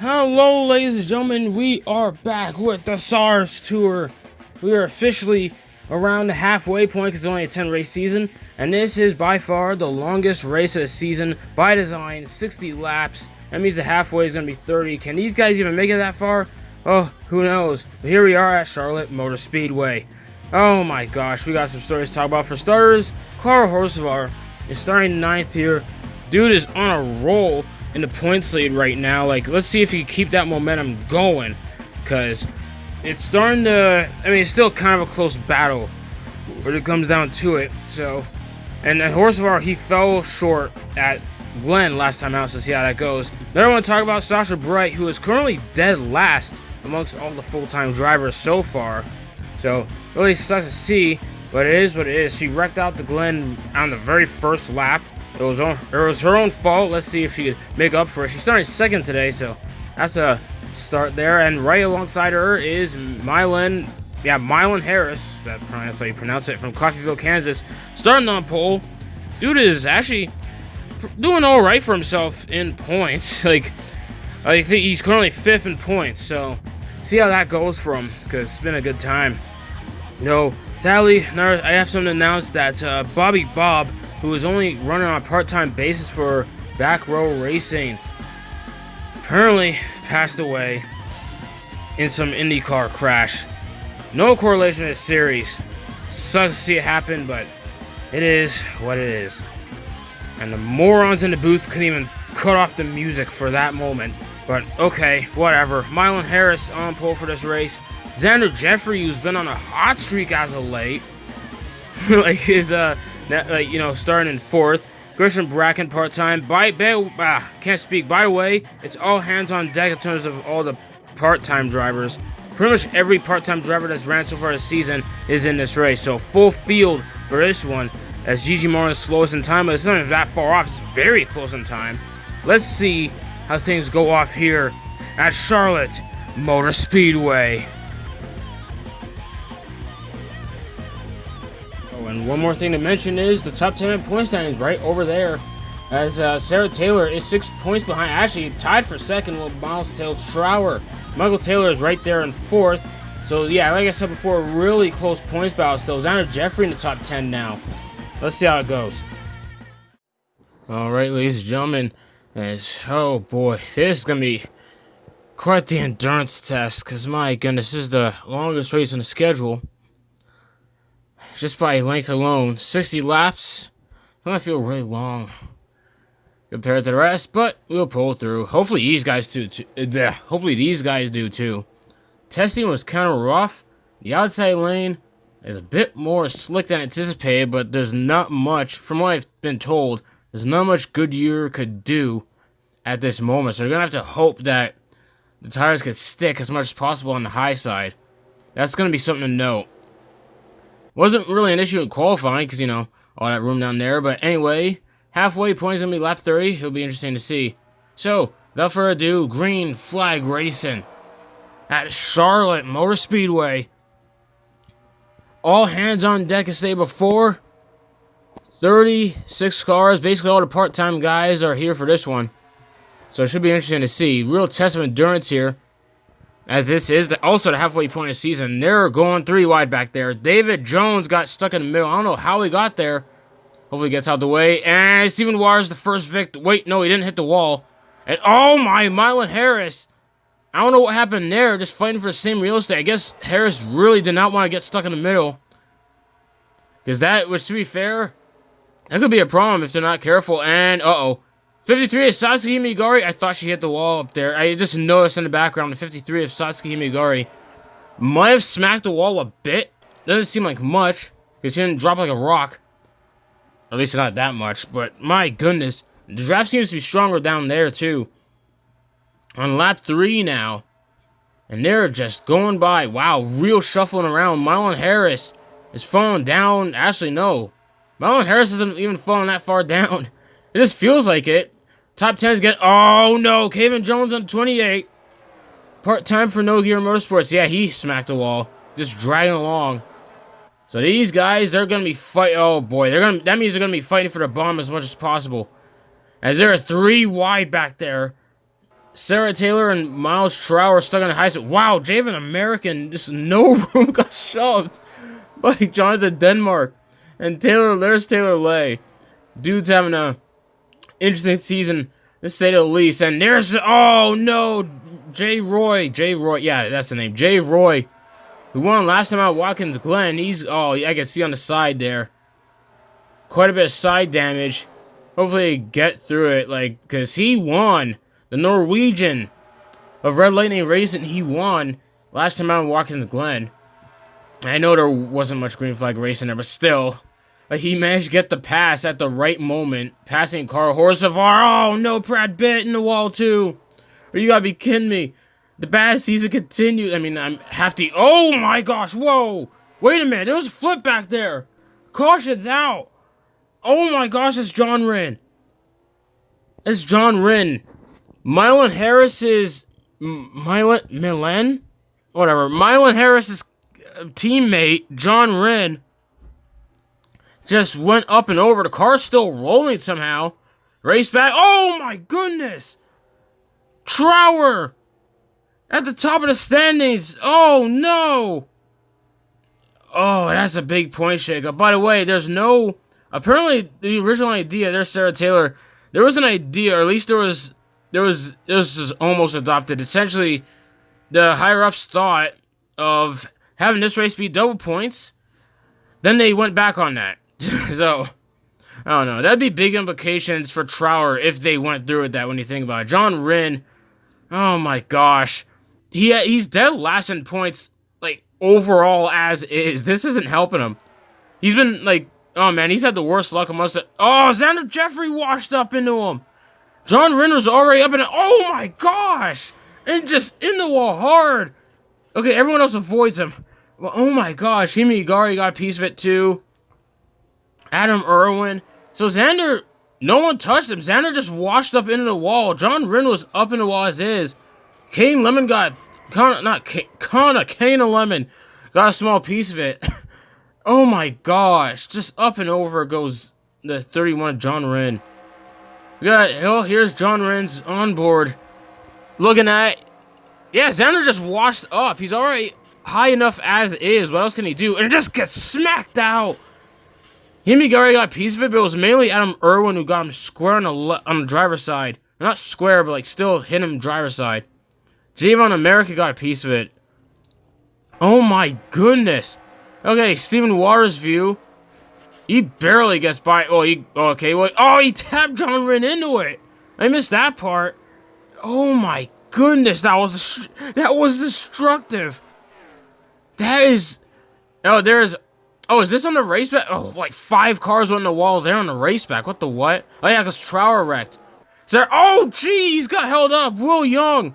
Hello, ladies and gentlemen. We are back with the SARS tour. We are officially around the halfway point because it's only a 10 race season, and this is by far the longest race of the season by design. 60 laps. That means the halfway is going to be 30. Can these guys even make it that far? Oh, who knows? But here we are at Charlotte Motor Speedway. Oh my gosh, we got some stories to talk about. For starters, Carl Hocevar is starting 9th here. Dude is on a roll in the points lead right now. Like, let's see if he can keep that momentum going, because it's starting to, it's still kind of a close battle when it comes down to it. So, and then Hocevar, he fell short at Glen last time out, so see how that goes. Then I want to talk about Sasha Bright, who is currently dead last amongst all the full-time drivers so far. So, really sucks to see, but it is what it is. She wrecked out the Glen on the very first lap. It was her own fault. Let's see if she could make up for it. She's starting second today, so that's a start there. And right alongside her is Mylan Harris. That's how you pronounce it, from Coffeyville, Kansas. Starting on pole. Dude is actually doing all right for himself in points. Like, I think he's currently 5th in points. So see how that goes for him, because it's been a good time. No, sadly, I have something to announce that Bobby Bob, who is only running on a part-time basis for Back Row Racing, apparently passed away in some IndyCar crash. No correlation to the series. Sucks to see it happen, but it is what it is. And the morons in the booth couldn't even cut off the music for that moment. But okay, whatever. Mylan Harris on pole for this race. Xander Jeffrey, who's been on a hot streak as of late, like is starting in 4th. Christian Bracken part-time. Can't speak. By the way, it's all hands on deck in terms of all the part-time drivers. Pretty much every part-time driver that's ran so far this season is in this race. So full field for this one, as Gigi Martin's slowest in time, but it's not even that far off. It's very close in time. Let's see how things go off here at Charlotte Motor Speedway. And one more thing to mention is the top 10 in point standings right over there, as Sarah Taylor is 6 points behind, actually tied for second with Miles Trower. Michael Taylor is right there in 4th. So yeah, like I said before, really close points battle still. Xander Jeffrey in the top 10 now. Let's see how it goes. Alright, ladies and gentlemen, oh boy, this is going to be quite the endurance test, because my goodness, this is the longest race on the schedule. Just by length alone, 60 laps. It's gonna feel really long compared to the rest, but we'll pull through. Hopefully these guys do too. Testing was kind of rough. The outside lane is a bit more slick than anticipated, but there's not much, from what I've been told, there's not much Goodyear could do at this moment. So they're gonna have to hope that the tires could stick as much as possible on the high side. That's gonna be something to note. Wasn't really an issue in qualifying because, all that room down there. But anyway, halfway point's going to be lap 30. It'll be interesting to see. So, without further ado, green flag racing at Charlotte Motor Speedway. All hands on deck as stated before. 36 cars. Basically, all the part-time guys are here for this one. So, it should be interesting to see. Real test of endurance here, as this is also the halfway point of the season. They're going 3 wide back there. David Jones got stuck in the middle. I don't know how he got there. Hopefully he gets out the way. And Stephen Waters, the first victim. Wait, no, he didn't hit the wall. And oh my, Mylan Harris. I don't know what happened there. Just fighting for the same real estate. I guess Harris really did not want to get stuck in the middle, because that, which to be fair, that could be a problem if they're not careful. And 53 is Satsuki Himigari. I thought she hit the wall up there. I just noticed in the background the 53 of Satsuki Himigari might have smacked the wall a bit. Doesn't seem like much, because she didn't drop like a rock. At least not that much, but my goodness. The draft seems to be stronger down there too. On lap 3 now. And they're just going by. Wow, real shuffling around. Mylan Harris is falling down. Actually, no. Mylan Harris isn't even falling that far down. It just feels like it. Top 10's getting... Oh, no. Kevin Jones on 28. Part-time for No Gear Motorsports. Yeah, he smacked the wall. Just dragging along. So these guys, they're going to be fighting... Oh, boy. That means they're going to be fighting for the bomb as much as possible. As there are 3 wide back there. Sarah Taylor and Miles Trower stuck on the high side. Wow, Javen American, just no room, got shoved by Jonathan Denmark. And there's Taylor Lay. Dude's having a interesting season, to say the least. And there's, oh no, Jay Roy, yeah, that's the name, Jay Roy, who won last time out Watkins Glen. He's, oh, I can see on the side there, quite a bit of side damage. Hopefully get through it, like, because he won. The Norwegian of Red Lightning Racing, he won last time out in Watkins Glen. I know there wasn't much green flag racing there, but still, like, he managed to get the pass at the right moment, passing Carl Horsevar. Oh no, Brad Pitt in the wall too. Or you gotta be kidding me. The bad season continues. I mean, I'm hefty. Oh my gosh, whoa. Wait a minute, there was a flip back there. Caution's out. Oh my gosh, it's John Wren. It's John Wren. Mylon Harris's Mylon Harris's teammate John Wren just went up and over. The car's still rolling somehow. Race back. Oh my goodness! Trower at the top of the standings. Oh no! Oh, that's a big point shakeup. By the way, there's no. Apparently, the original idea. There's Sarah Taylor. There was an idea, or at least this is almost adopted. Essentially, the higher-ups thought of having this race be double points. Then they went back on that. So, I don't know. That'd be big implications for Trower if they went through with that when you think about it. John Wren, oh my gosh. He's dead last in points, like, overall as is. This isn't helping him. He's been, like, oh man, he's had the worst luck amongst it. Oh, Xander Jeffrey washed up into him. John Wren was already up in it. Oh my gosh! And just in the wall hard. Okay, everyone else avoids him. Well, oh my gosh, Himi Igari got a piece of it too. Adam Irwin. So Xander, no one touched him. Xander just washed up into the wall. John Wren was up in the wall as is. Kane Lemon got, Kane Lemon got a small piece of it. Oh my gosh, just up and over goes the 31 of John Wren. We got, oh, here's John Wren's onboard. Looking at, yeah, Xander just washed up. He's already high enough as is. What else can he do? And it just gets smacked out. Himigari got a piece of it, but it was mainly Adam Irwin who got him square on the driver's side. Not square, but like still hit him driver's side. Javon America got a piece of it. Oh my goodness. Okay, Stephen Waters' view. He barely gets by. Oh, he tapped John Wren into it. I missed that part. Oh my goodness, that was destructive. That is. Oh, there's. Oh, is this on the raceback? Oh, like 5 cars went in the wall there on the raceback. What the what? Oh yeah, because Trower wrecked. Is there? Oh, gee, he's got held up. Will Young.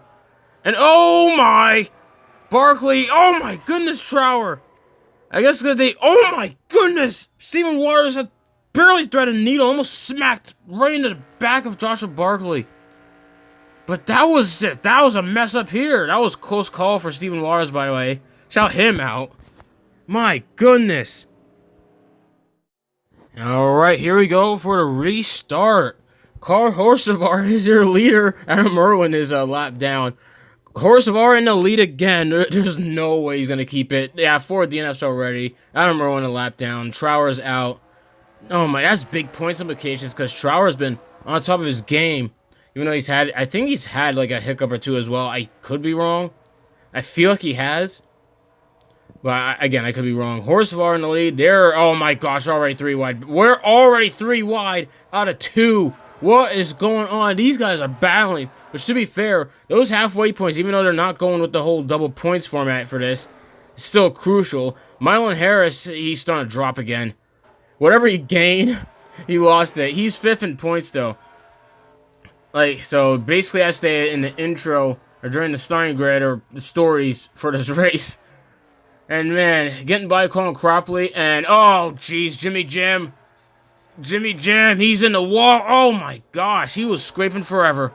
And oh my, Barkley. Oh my goodness, Trower. I guess that they, oh my goodness, Stephen Waters had barely threaded a needle, almost smacked right into the back of Joshua Barkley. But that was it. That was a mess up here. That was a close call for Stephen Waters, by the way. Shout him out. My goodness. Alright, here we go for the restart. Carl Horsevar is your leader. Adam Irwin is a lap down. Horsevar in the lead again. There's no way he's going to keep it. Yeah, 4 DNFs already. Adam Irwin a lap down. Trower's out. Oh my, that's big points implications because Trower's been on top of his game. Even though I think he's had like a hiccup or two as well. I could be wrong. I feel like he has. But again, I could be wrong. Horsevar in the lead. They're, oh my gosh, already 3 wide. We're already 3 wide out of 2. What is going on? These guys are battling. Which, to be fair, those halfway points, even though they're not going with the whole double points format for this, is still crucial. Mylon Harris, he's starting to drop again. Whatever he gained, he lost it. He's 5th in points, though. Like, so basically I stay in the intro, or during the starting grid, or the stories for this race. And man, getting by Colin Cropley, and oh, jeez, Jimmy Jim, he's in the wall. Oh my gosh, he was scraping forever.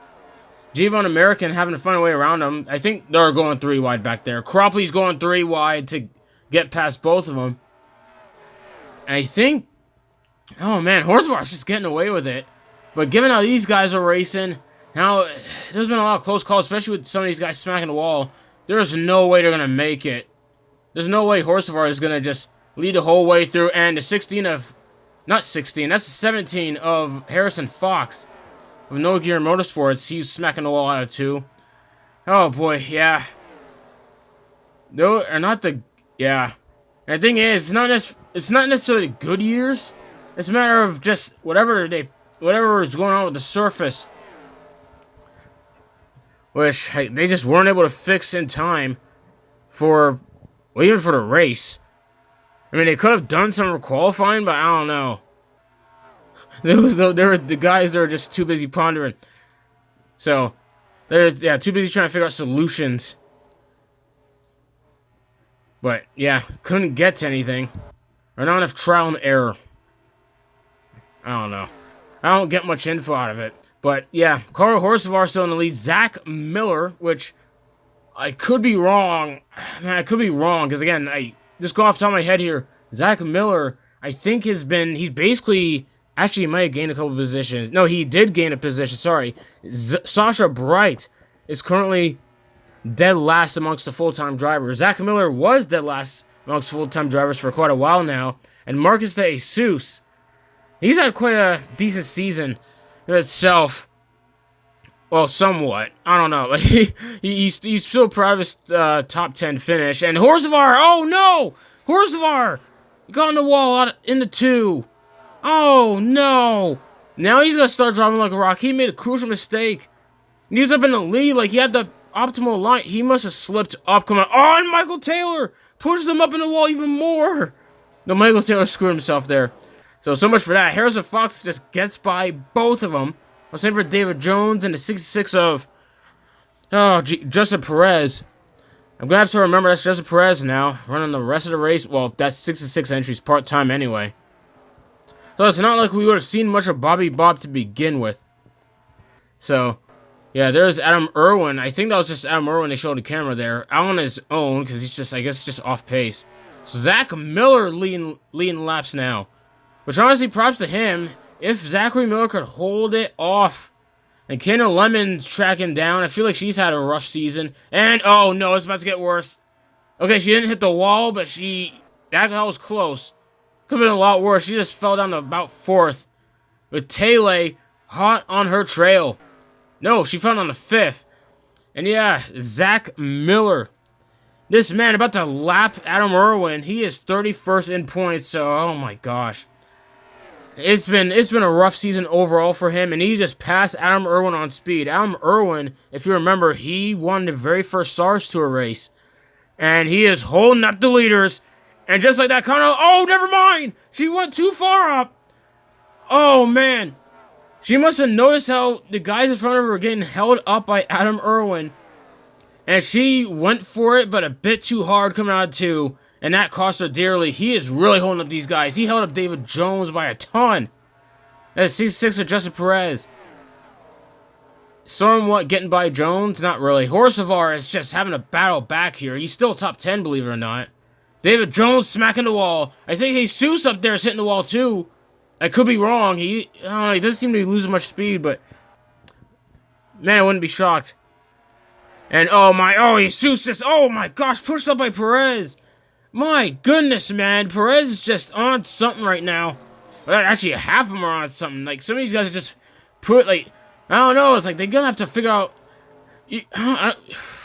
Javon American having to find a way around him. I think they're going 3 wide back there. Cropley's going 3 wide to get past both of them. And I think, oh man, Horsevar's just getting away with it. But given how these guys are racing, Now, there's been a lot of close calls, especially with some of these guys smacking the wall. There's no way they're going to make it. There's no way Horsevar is going to just lead the whole way through. And the 16 of... Not 16, that's the 17 of Harrison Fox of No Gear Motorsports. He's smacking the wall out of 2. Oh, boy, yeah. No, or not the... Yeah. And the thing is, it's not necessarily good years. It's a matter of just whatever is going on with the surface, which they just weren't able to fix in time for, well, even for the race. I mean, they could have done some qualifying, but I don't know. There were the guys that are just too busy pondering. So, they're too busy trying to figure out solutions. But yeah, couldn't get to anything. Or not enough trial and error. I don't know. I don't get much info out of it. But yeah, Carl Horsevar still in the lead. Zach Miller, which I could be wrong. Man, I could be wrong. Because again, I just go off the top of my head here. Zach Miller, I think he's basically, actually he might have gained a couple positions. No, he did gain a position, sorry. Sasha Bright is currently dead last amongst the full-time drivers. Zach Miller was dead last amongst full-time drivers for quite a while now. And Marcus de Jesus, he's had quite a decent season in itself. Well, somewhat. I don't know. He's still proud of his top 10 finish. And Horsevar, oh no! Horsevar got on the wall out in the 2. Oh no! Now he's gonna start driving like a rock. He made a crucial mistake. He's up in the lead, like he had the optimal line. He must have slipped up. Come on. Oh, and Michael Taylor pushed him up in the wall even more. No, Michael Taylor screwed himself there. So much for that. Harrison Fox just gets by both of them. I'm saying for David Jones and the 66 of... Justin Perez. I'm going to have to remember that's Justin Perez now. Running the rest of the race. Well, that's 66 entries part-time anyway. So it's not like we would have seen much of Bobby Bob to begin with. So, yeah, there's Adam Irwin. I think that was just Adam Irwin they showed the camera there. Out on his own, because he's just, I guess, just off pace. So Zach Miller leading laps now. Which honestly, props to him. If Zachary Miller could hold it off. And Kendall Lemon's tracking down. I feel like she's had a rush season. And, oh no, it's about to get worse. Okay, she didn't hit the wall, but that was close. Could have been a lot worse. She just fell down to about 4th. With Taylor hot on her trail. No, she fell on the 5th. And yeah, Zach Miller. This man about to lap Adam Irwin. He is 31st in points, so oh my gosh. It's been a rough season overall for him, and he just passed Adam Irwin on speed. Adam Irwin, if you remember, he won the very first SARS Tour race. And he is holding up the leaders. And just like that, oh, never mind! She went too far up! Oh, man. She must have noticed how the guys in front of her were getting held up by Adam Irwin. And she went for it, but a bit too hard coming out of 2. And that cost her dearly. He is really holding up these guys. He held up David Jones by a ton. That's 66 of Justin Perez. Somewhat getting by Jones? Not really. Horsevar is just having a battle back here. He's still top 10, believe it or not. David Jones smacking the wall. I think Jesus up there is hitting the wall too. I could be wrong. He doesn't seem to be losing much speed, but... Man, I wouldn't be shocked. And Jesus just, oh my gosh, pushed up by Perez. My goodness, man. Perez is just on something right now. Well, actually, half of them are on something. Like, some of these guys are just I don't know. It's like they're gonna have to figure out... I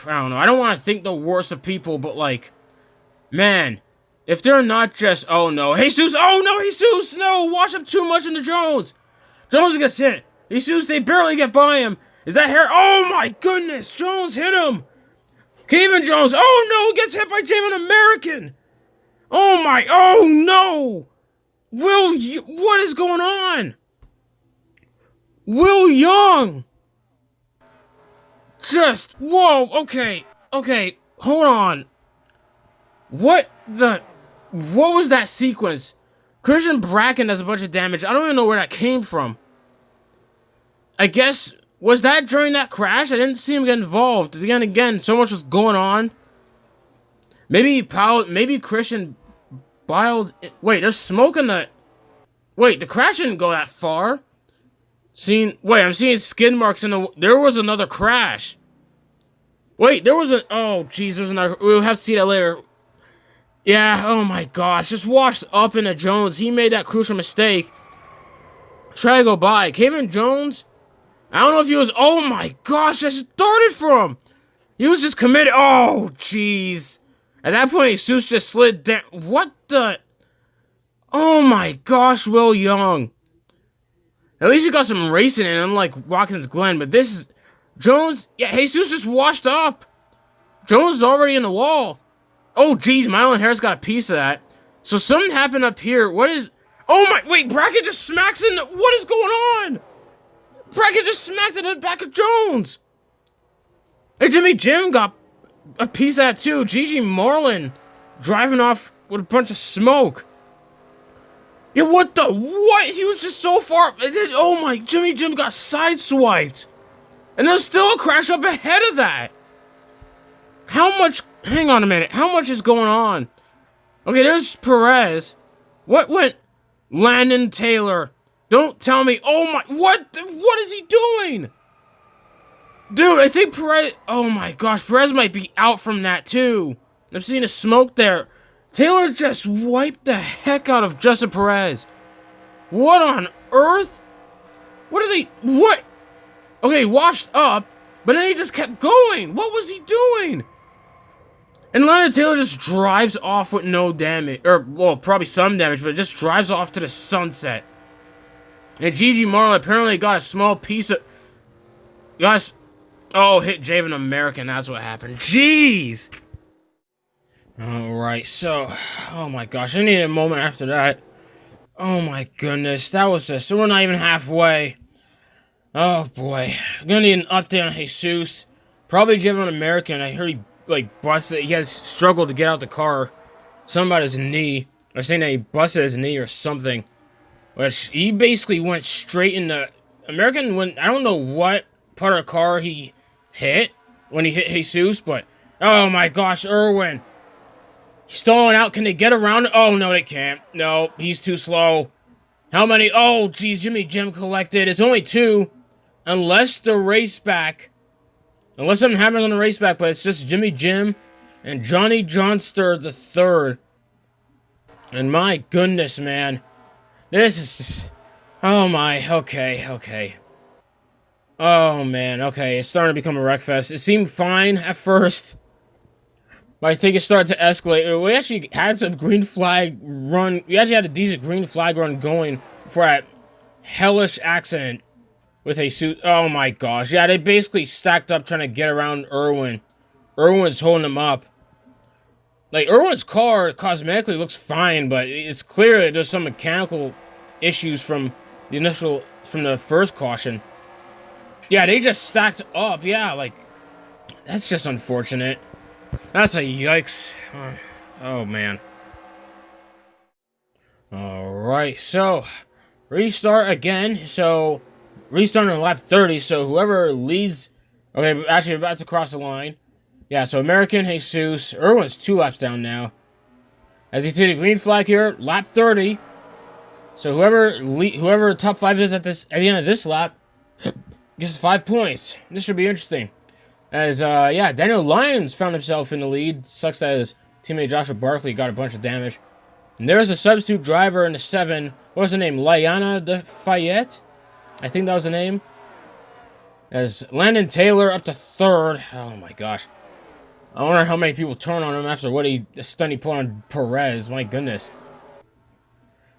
don't know. I don't want to think the worst of people, but like... Man, if they're not just... Oh, no. Jesus! Oh, no, Jesus! No! Wash up too much into Jones! Jones gets hit. Jesus, they barely get by him. Is that hair? Oh, my goodness! Jones hit him! Kevin Jones! Oh, no! Gets hit by Jamin American! Oh, my... Oh, no! What is going on? Will Young! Just... Whoa! Okay. Hold on. What was that sequence? Christian Bracken does a bunch of damage. I don't even know where that came from. I guess, was that during that crash? I didn't see him get involved. Again, so much was going on. Maybe Christian biled... Wait, there's smoke in the... Wait, the crash didn't go that far. Wait, I'm seeing skid marks in the... There was another crash. Wait, there was a... Oh, jeez, there's another... We'll have to see that later. Yeah, oh my gosh. Just washed up into Jones. He made that crucial mistake. Try to go by. Kevin Jones? I don't know if he was... Oh my gosh, I started for him. He was just committed. Oh, jeez. At that point, Jesus just slid down. What the... Oh my gosh, Will Young. At least he got some racing in, unlike Watkins Glen. But this is... Jones... Yeah, Jesus just washed up. Jones is already in the wall. Oh, geez, Mylon Harris got a piece of that. So something happened up here. What is... Oh my... Wait, Brackett just smacks in... What is going on? Brackett just smacked in the back of Jones. And Jimmy Jim got a piece of that too. Gigi Marlin driving off with a bunch of smoke. Yeah, what the... What? He was just so far... Oh my... Jimmy Jim got sideswiped. And there's still a crash up ahead of that. How much... Hang on a minute. How much is going on? Okay, there's Perez. What went... Landon Taylor. Don't tell me... Oh my... What is he doing? Dude, I think Perez... Oh my gosh, Perez might be out from that too. I'm seeing a smoke there. Taylor just wiped the heck out of Justin Perez. What on earth? What are they... What? Okay, washed up, but then he just kept going. What was he doing? And Landon Taylor just drives off with no damage. Or, well, probably some damage, but just drives off to the sunset. And Gigi Marlin apparently got a small piece of... Guys... Oh, hit Javen American, that's what happened. Jeez! Alright, so... Oh my gosh, I need a moment after that. Oh my goodness, that was just... So we're not even halfway. Oh boy. I'm gonna need an update on Jesus. Probably Javen American. I heard he, like, busted... He has struggled to get out the car. Something about his knee. Or saying that he busted his knee or something. Which, he basically went straight into... American went... I don't know what part of the car he... hit when he hit Jesus, but oh my gosh, Irwin stalling out. Can they get around? Oh no, they can't. No, he's too slow. How many? Oh geez, Jimmy Jim collected. It's only 2, unless the race back, unless something happens on the race back. But it's just Jimmy Jim and Johnny Johnster the third. And my goodness, man, this is just, oh my. Okay. Oh, man, okay, it's starting to become a wreckfest. It seemed fine at first, but I think it started to escalate. We actually had some green flag run. We actually had a decent green flag run going for that hellish accident with Jesus. Oh, my gosh. Yeah, they basically stacked up trying to get around Irwin. Irwin's holding him up. Like, Irwin's car cosmetically looks fine, but it's clear that there's some mechanical issues from the first caution. Yeah, they just stacked up. Yeah, like, that's just unfortunate. That's a yikes. Oh, man. Alright, so, restart again. So, restarting on lap 30, so whoever leads... Okay, actually, we're about to cross the line. Yeah, so American, Jesus. Irwin's 2 laps down now. As he takes a green flag here, lap 30. So, whoever top 5 is at the end of this lap... Gets 5 points. This should be interesting. As, yeah, Daniel Lyons found himself in the lead. Sucks that his teammate Joshua Barkley got a bunch of damage. And there's a substitute driver in the 7. What was the name? Liana de Fayette? I think that was the name. As Landon Taylor up to 3rd. Oh, my gosh. I wonder how many people turn on him after the stunt he put on Perez. My goodness.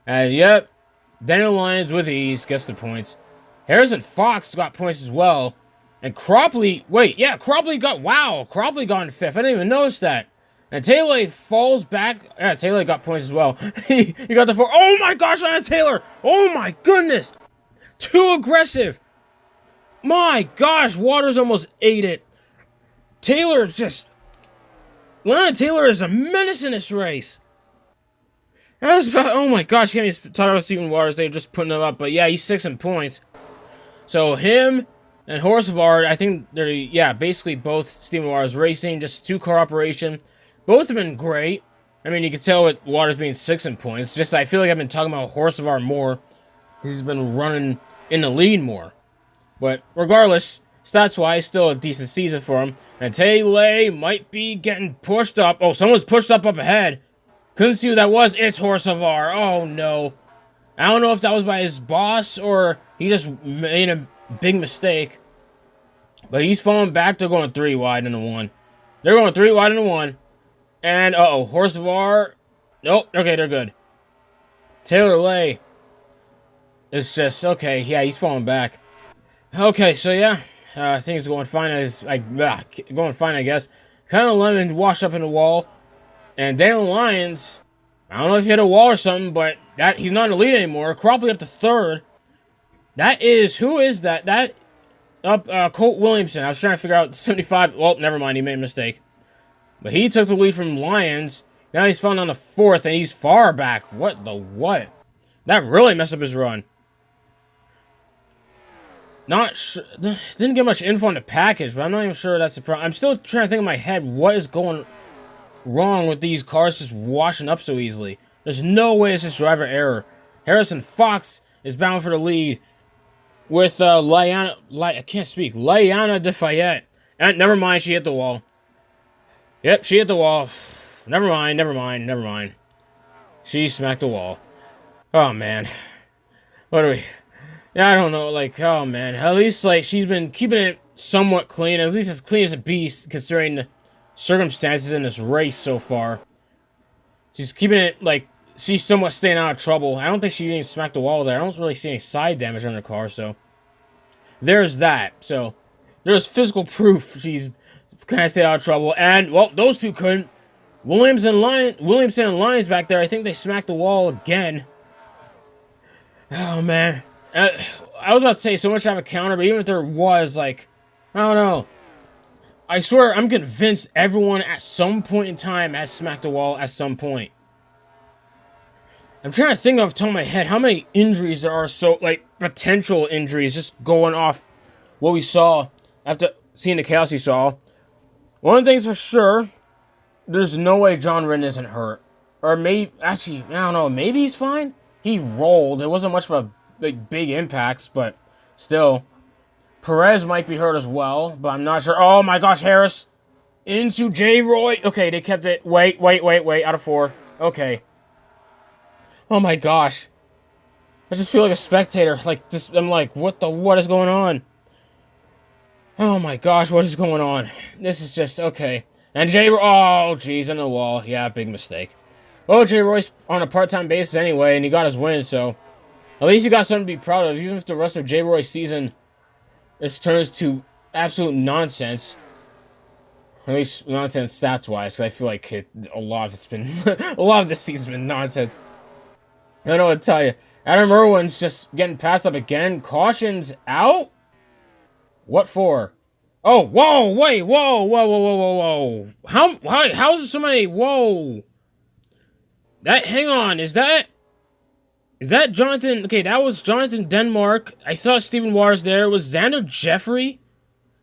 And, yep. Daniel Lyons with ease gets the points. Harrison Fox got points as well. And Cropley... Wait, yeah, Cropley got... Wow, Cropley got in 5th. I didn't even notice that. And Taylor falls back... Yeah, Taylor got points as well. he got the 4... Oh my gosh, Landon Taylor! Oh my goodness! Too aggressive! My gosh, Waters almost ate it. Taylor's just... Landon Taylor is a menace in this race. That was about... Oh my gosh, can't even talk about Stephen Waters. They're just putting him up. But yeah, he's 6 in points. So him and Horsevard, I think they're, yeah, basically both Stephen Waters racing, just 2-car operation. Both have been great. I mean, you can tell with Waters being 6 in points. Just I feel like I've been talking about Horsevard more. He's been running in the lead more. But regardless, stats-wise, still a decent season for him. And Taylor might be getting pushed up. Oh, someone's pushed up ahead. Couldn't see who that was. It's Horsevar. Oh, no. I don't know if that was by his boss or he just made a big mistake. But he's falling back. They're going 3 wide into 1. They're going 3 wide into 1. And, uh-oh, Horsevar. Nope. Okay, they're good. Taylor Lay is just, okay, yeah, he's falling back. Okay, so yeah, things going fine going fine, I guess. Kind of Lemon washed up in the wall. And Daniel Lyons, I don't know if he hit a wall or something, but he's not in the lead anymore. Cropley up to 3rd. That is, who is that? That, Colt Williamson. I was trying to figure out 75. Well, never mind, he made a mistake. But he took the lead from Lyons. Now he's falling on the 4th, and he's far back. What the what? That really messed up his run. Not sure. Didn't get much info on the package, but I'm not even sure that's the problem. I'm still trying to think in my head what is going wrong with these cars just washing up so easily. There's no way it's just driver error. Harrison Fox is bound for the lead with Liana. I can't speak. Liana DeFayette. And never mind, she hit the wall. Yep, she hit the wall. Never mind. She smacked the wall. Oh man. What do we? Yeah, I don't know. Like, oh man. At least like she's been keeping it somewhat clean. At least as clean as a beast, considering the circumstances in this race so far. She's keeping it like she's somewhat staying out of trouble. I don't think she even smacked the wall there. I don't really see any side damage on the car, so there's that. So there's physical proof she's kind of stayed out of trouble. And well, those two couldn't. Williamson and Lyons back there. I think they smacked the wall again. Oh man, I was about to say so much to have a counter, but even if there was, like, I don't know. I swear, I'm convinced everyone at some point in time has smacked the wall at some point. I'm trying to think off the top of my head how many injuries there are, so, like, potential injuries, just going off what we saw after seeing the chaos we saw. One of the things for sure, there's no way John Ridden isn't hurt. Or maybe, actually, I don't know, maybe he's fine? He rolled. It wasn't much of a big impacts, but still. Perez might be hurt as well, but I'm not sure. Oh my gosh, Harris into J. Roy. Okay, they kept it. Wait. Out of 4. Okay. Oh my gosh. I just feel like a spectator. Like, just, I'm like, what is going on? Oh my gosh, what is going on? This is just, okay. And J. Roy, oh jeez, on the wall. Yeah, big mistake. Well, J. Roy's on a part-time basis anyway, and he got his win, so at least he got something to be proud of, even if the rest of J. Roy's season this turns to absolute nonsense. At least nonsense stats-wise, because I feel like a lot of it's been a lot of this season's been nonsense. I don't know what to tell you. Adam Irwin's just getting passed up again. Caution's out? What for? Oh, whoa, wait, whoa. How is there so many, whoa. Hang on, is that Jonathan? Okay, that was Jonathan Denmark. I saw Stephen Waters there. It was Xander Jeffrey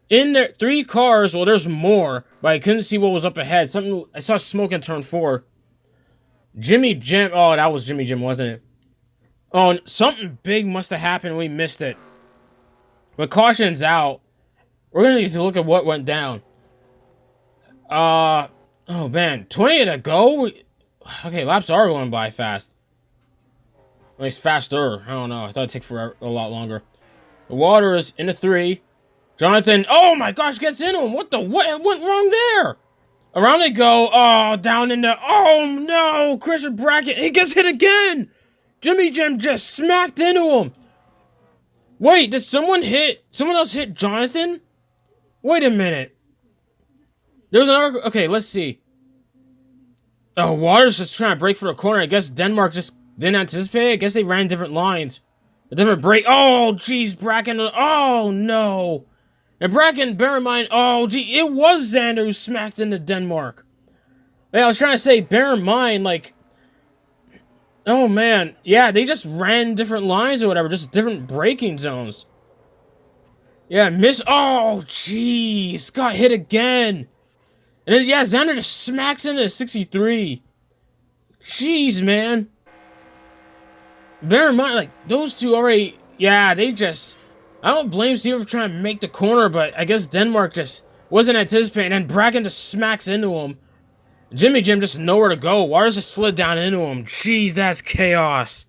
in there. 3 cars. Well, there's more, but I couldn't see what was up ahead. I saw smoke in turn 4. Jimmy Jim. Oh, that was Jimmy Jim, wasn't it? Oh, and something big must have happened. We missed it. But caution's out. We're gonna need to look at what went down. Oh man, 20 to go. Okay, laps are going by fast. At least faster. I don't know. I thought it'd take forever, a lot longer. The water is into 3. Jonathan, oh my gosh, gets into him. What went wrong there? Around they go. Oh, down in the. Oh no, Christian Brackett. He gets hit again. Jimmy Jim just smacked into him. Wait, did someone else hit Jonathan? Wait a minute. There was another. Okay, let's see. Oh, Waters just trying to break for the corner. I guess Denmark just didn't anticipate. I guess they ran different lines. A different break. Oh, jeez, Bracken. Oh, no. And Bracken, bear in mind, oh, gee, it was Xander who smacked into Denmark. Yeah, I was trying to say, bear in mind, like, oh, man. Yeah, they just ran different lines or whatever, just different braking zones. Yeah, oh, jeez, got hit again. And then, yeah, Xander just smacks into 63. Jeez, man. Bear in mind, like, those two already Yeah, they just... I don't blame Steve for trying to make the corner, but I guess Denmark just wasn't anticipating, and Bracken just smacks into him. Jimmy Jim just nowhere to go. Waters just slid down into him. Jeez, that's chaos.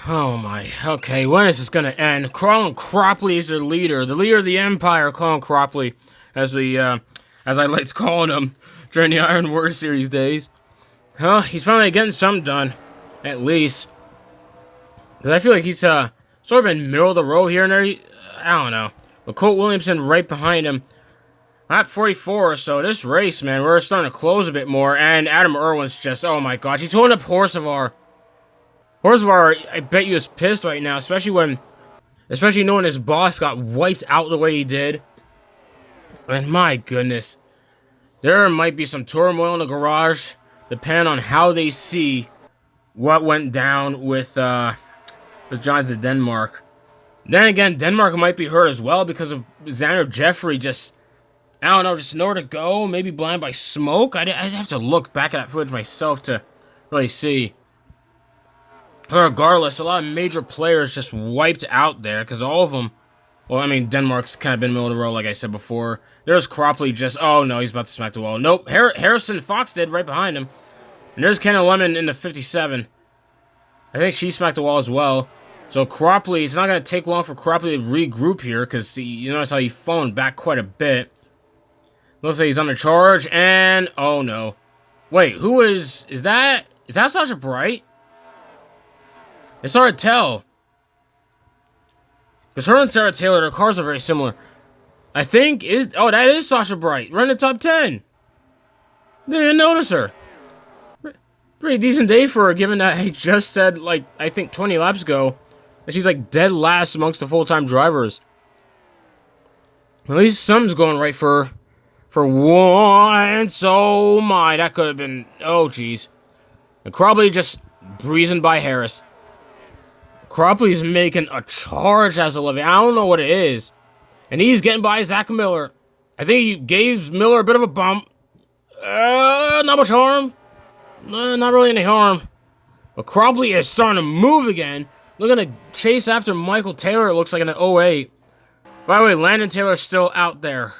Oh my, okay, when is this gonna end? Colin Cropley is their leader. The leader of the Empire, Colin Cropley, as I liked calling him during the Iron War Series days. Huh, he's finally getting something done. At least. Because I feel like he's, sort of in middle of the road here and there. I don't know. But Colt Williamson right behind him. At 44, so this race, man, we're starting to close a bit more. And Adam Irwin's just, oh my gosh, he's holding up Horsevar. Horsevar, I bet you is pissed right now, especially knowing his boss got wiped out the way he did. And my goodness, there might be some turmoil in the garage, depending on how they see what went down with Jonathan Denmark. Then again, Denmark might be hurt as well because of Xander Jeffrey just, I don't know, just nowhere to go, maybe blinded by smoke. I'd have to look back at that footage myself to really see. Regardless, a lot of major players just wiped out there because all of them, well, I mean, Denmark's kind of been middle of the road, like I said before. There's Cropley just, oh no, he's about to smack the wall. Nope, Harrison Fox did right behind him. And there's Kenna Lemon in the 57. I think she smacked the wall as well. So Cropley, it's not going to take long for Cropley to regroup here because you notice how he fallen back quite a bit. Looks like he's under charge, and, oh no. Wait, who is that Sasha Bright? It's hard to tell. Because her and Sarah Taylor, their cars are very similar. I think that is Sasha Bright. Right in the top 10. Didn't even notice her. Pretty decent day for her, given that I just said, like, I think 20 laps ago, that she's, like, dead last amongst the full-time drivers. At least something's going right for once. Oh, my. That could have been, oh, jeez. And Cropley just breezing by Harris. Cropley's making a charge as a living. I don't know what it is. And he's getting by Zach Miller. I think he gave Miller a bit of a bump. Not much harm. Not really any harm. But Cropley is starting to move again. Looking to chase after Michael Taylor, it looks like in an 08. By the way, Landon Taylor's still out there.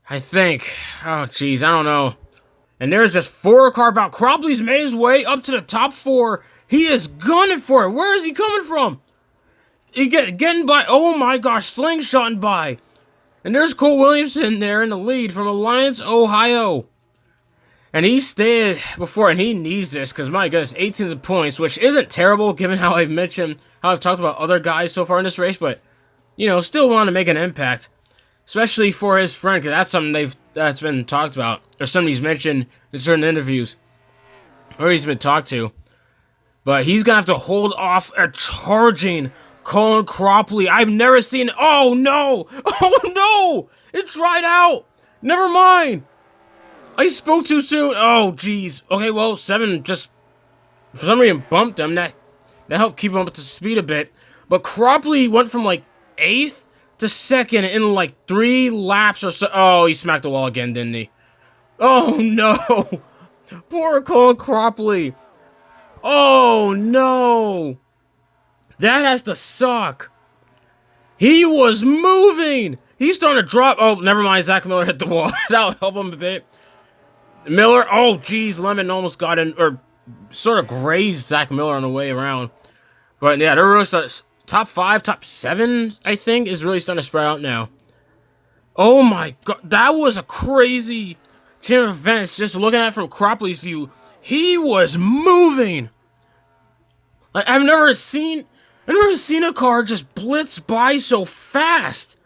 I think. Oh, jeez, I don't know. And there's just 4-car bout. Cropley's made his way up to the top 4. He is gunning for it. Where is he coming from? He getting by. Oh my gosh, slingshotting by. And there's Cole Williamson there in the lead from Alliance, Ohio. And he stayed before, and he needs this because, my goodness, 18 points, which isn't terrible given how I've mentioned, how I've talked about other guys so far in this race, but, you know, still want to make an impact. Especially for his friend, because that's something that's been talked about, or something he's mentioned in certain interviews, or he's been talked to. But he's going to have to hold off a charging Colin Cropley. I've never seen... Oh, no! Oh, no! It dried out! Never mind! I spoke too soon. Oh, jeez. Okay, well, 7 just... For some reason, bumped him. That helped keep him up to speed a bit. But Cropley went from, like, 8th to 2nd in, like, 3 laps or so. Oh, he smacked the wall again, didn't he? Oh, no! Poor Colin Cropley. Oh, no. That has to suck. He was moving. He's starting to drop. Oh, never mind. Zach Miller hit the wall. That'll help him a bit. Miller. Oh, geez. Lemon almost got in, or sort of grazed Zach Miller on the way around. But, yeah, they're really starting. Top 5, top 7, I think, is really starting to spread out now. Oh, my God. That was a crazy chain of events. Just looking at it from Cropley's view. He was moving. Like, I've never seen a car just blitz by so fast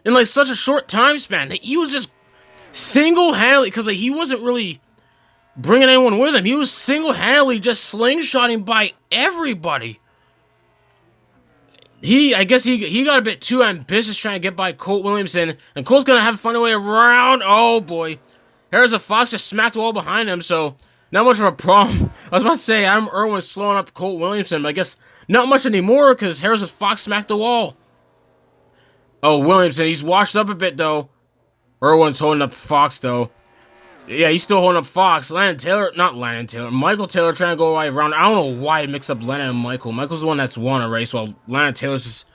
in like such a short time span. He was just single-handedly, because like, he wasn't really bringing anyone with him. He was single-handedly just slingshotting by everybody. I guess he got a bit too ambitious trying to get by Colt Williamson, and Colt's gonna have to find a way around. Oh boy, Harrison Fox just smacked the wall behind him, so not much of a problem. I was about to say Adam Irwin's slowing up Colt Williamson, but I guess not much anymore because Harrison Fox smacked the wall. Oh, Williamson, he's washed up a bit though. Irwin's holding up Fox though. Yeah, he's still holding up Fox. Michael Taylor trying to go right around. I don't know why I mixed up Landon and Michael. Michael's the one that's won a race, while Landon Taylor's just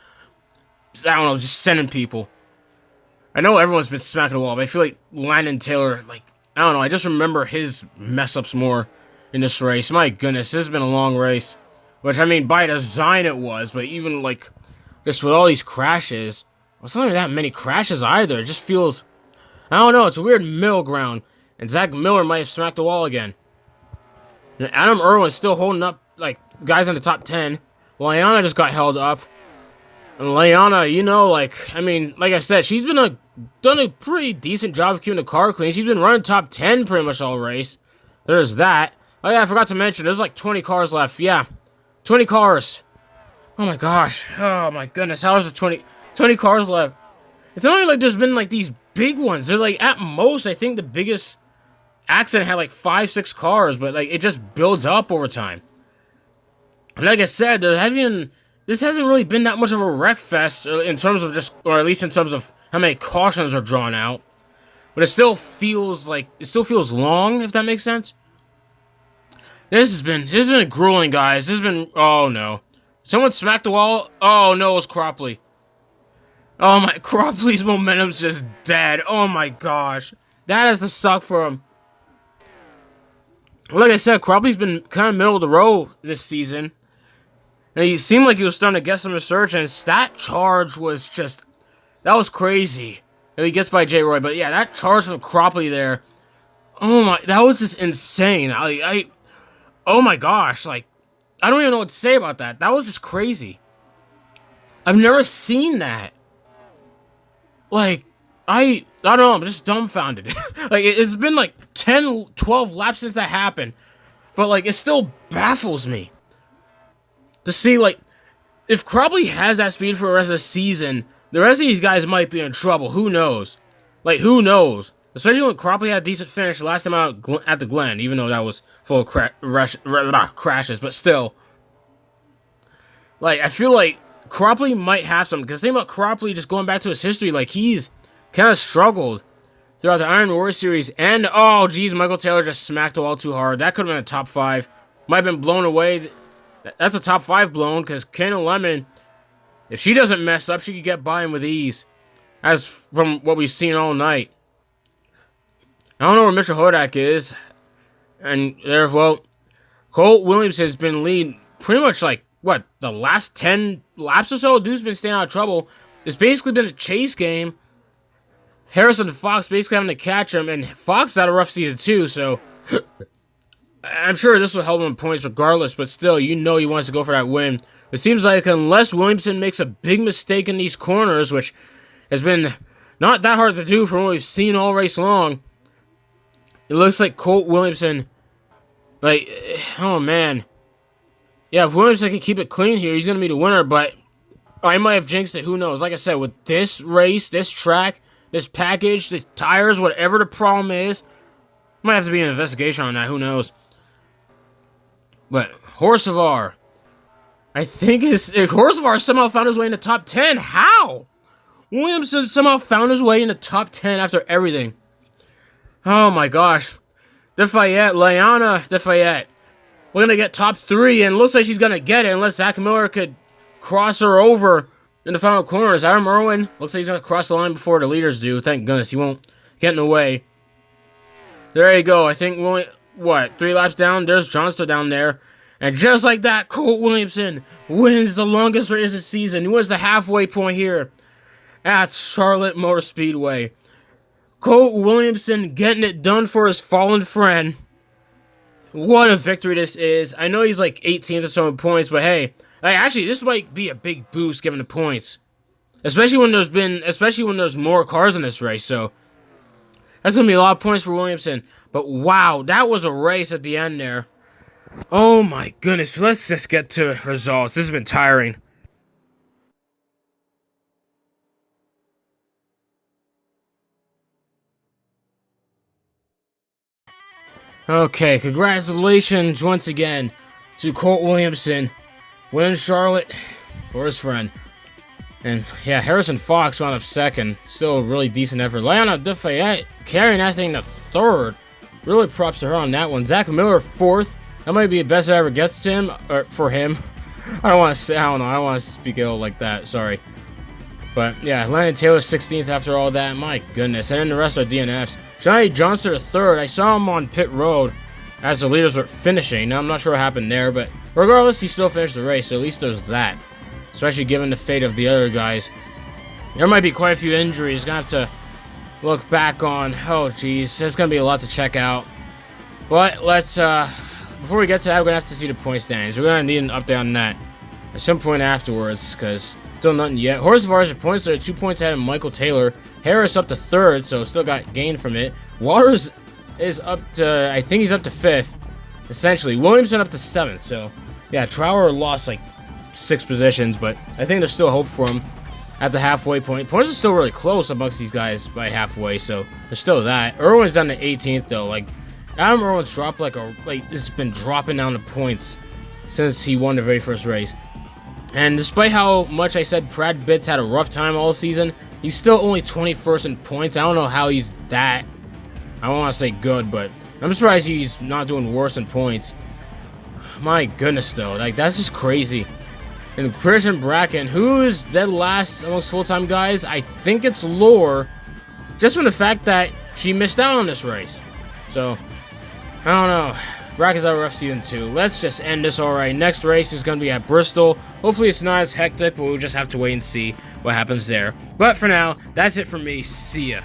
I don't know, just sending people. I know everyone's been smacking the wall, but I feel like Landon Taylor, like, I don't know, I just remember his mess-ups more in this race. My goodness, this has been a long race. Which, I mean, by design it was, but even, like, just with all these crashes, well, it's not even that many crashes either. It just feels, I don't know, it's a weird middle ground. And Zach Miller might have smacked the wall again. And Adam Irwin's still holding up, like, guys in the top 10. Liana just got held up. And Liana, you know, like, I mean, like I said, she's been done a pretty decent job of keeping the car clean. She's been running top 10 pretty much all race. There's that. Oh, yeah, I forgot to mention, there's like 20 cars left. Yeah, 20 cars. Oh, my gosh. Oh, my goodness. How is there 20 cars left? It's only like there's been, like, these big ones. They're, like, at most, I think the biggest accident had, like, 5-6 cars, but, like, it just builds up over time. And like I said, this hasn't really been that much of a wreck fest in terms of just, or at least in terms of how many cautions are drawn out. But it still feels long, if that makes sense. This has been grueling, guys. This has been, oh no. Someone smacked the wall. Oh no, it was Cropley. Oh my, Cropley's momentum's just dead. Oh my gosh. That has to suck for him. Like I said, Cropley's been kind of middle of the road this season. And he seemed like he was starting to get some resurgence. That charge was just, that was crazy. And he gets by J. Roy, but yeah, that charge from Cropley there. Oh my, that was just insane. Oh my gosh, like, I don't even know what to say about that. That was just crazy. I've never seen that. Like, I don't know, I'm just dumbfounded. Like, it's been like 10, 12 laps since that happened. But, like, it still baffles me. To see, like, if Cropley has that speed for the rest of the season, the rest of these guys might be in trouble. Who knows? Like, who knows? Especially when Cropley had a decent finish last time out at the Glen, even though that was full of crashes. But still, like, I feel like Cropley might have some. Because the thing about Cropley, just going back to his history, like, he's kind of struggled throughout the Iron Warrior Series. And, oh, geez, Michael Taylor just smacked the wall too hard. That could have been a top 5. Might have been blown away. That's a top 5 blown, because Kayna Lemon, if she doesn't mess up, she could get by him with ease. As from what we've seen all night. I don't know where Mr. Hodak is. And there, well, Colt Williams has been leading pretty much like, what, the last 10 laps or so? Dude's been staying out of trouble. It's basically been a chase game. Harrison and Fox basically having to catch him, and Fox had a rough season too, so I'm sure this will help him in points regardless, but still, you know he wants to go for that win. It seems like unless Williamson makes a big mistake in these corners, which has been not that hard to do from what we've seen all race long, it looks like Colt Williamson, like, oh man. Yeah, if Williamson can keep it clean here, he's going to be the winner, but I might have jinxed it, who knows. Like I said, with this race, this track, this package, the tires, whatever the problem is, might have to be an investigation on that, who knows. But Horsevar, I think Horsevar somehow found his way in the top 10. How? Williamson somehow found his way in the top 10 after everything. Oh my gosh. Liana Defayette. We're going to get top 3, and it looks like she's going to get it unless Zach Miller could cross her over in the final corners. Adam Irwin looks like he's going to cross the line before the leaders do. Thank goodness. He won't get in the way. There you go. I think, 3 laps down? There's Johnston down there. And just like that, Colt Williamson wins the longest race of the season. He wins the halfway point here at Charlotte Motor Speedway. Colt Williamson getting it done for his fallen friend. What a victory this is. I know he's like 18th or so in points, but hey, actually, this might be a big boost given the points. Especially when there's more cars in this race, so that's going to be a lot of points for Williamson. But wow, that was a race at the end there. Oh my goodness, let's just get to results. This has been tiring. Okay, congratulations once again to Colt Williamson winning Charlotte for his friend. And yeah, Harrison Fox wound up second. Still a really decent effort. Liana Defayette carrying that thing to third. really props to her on that one. Zach Miller 4th. That might be the best I ever gets to him, or for him. I don't want to say, I don't know, I don't want to speak ill like that, sorry. But yeah, Landon Taylor 16th after all that, my goodness. And then the rest are DNFs. Johnny Johnson 3rd. I saw him on pit road as the leaders were finishing. Now I'm not sure what happened there, but regardless, he still finished the race, so at least there's that. Especially given the fate of the other guys. There might be quite a few injuries. Gonna have to look back on. Oh geez, there's gonna be a lot to check out. But let's before we get to that, we're going to have to see the point standings. We're going to need an update on that at some point afterwards, because still nothing yet. Horsevars are points leader, 2 points ahead of Michael Taylor. Harris up to 3rd, so still got gain from it. Waters is up to, I think he's up to 5th, essentially. Williamson up to 7th, so yeah, Trower lost like 6 positions, but I think there's still hope for him at the halfway point. Points are still really close amongst these guys by halfway, so there's still that. Irwin's down to 18th, though. Like, Adam Irwin's dropped it's been dropping down the points since he won the very first race. And despite how much I said Brad Bitts had a rough time all season, he's still only 21st in points. I don't know how he's that, I don't want to say good, but I'm surprised he's not doing worse in points. My goodness, though, like, that's just crazy. And Christian Bracken, who's dead last amongst full-time guys, I think it's Lore, just from the fact that she missed out on this race. So, I don't know. Bracken's out rough season 2. Let's just end this alright. Next race is going to be at Bristol. Hopefully it's not as hectic, but we'll just have to wait and see what happens there. But for now, that's it for me. See ya.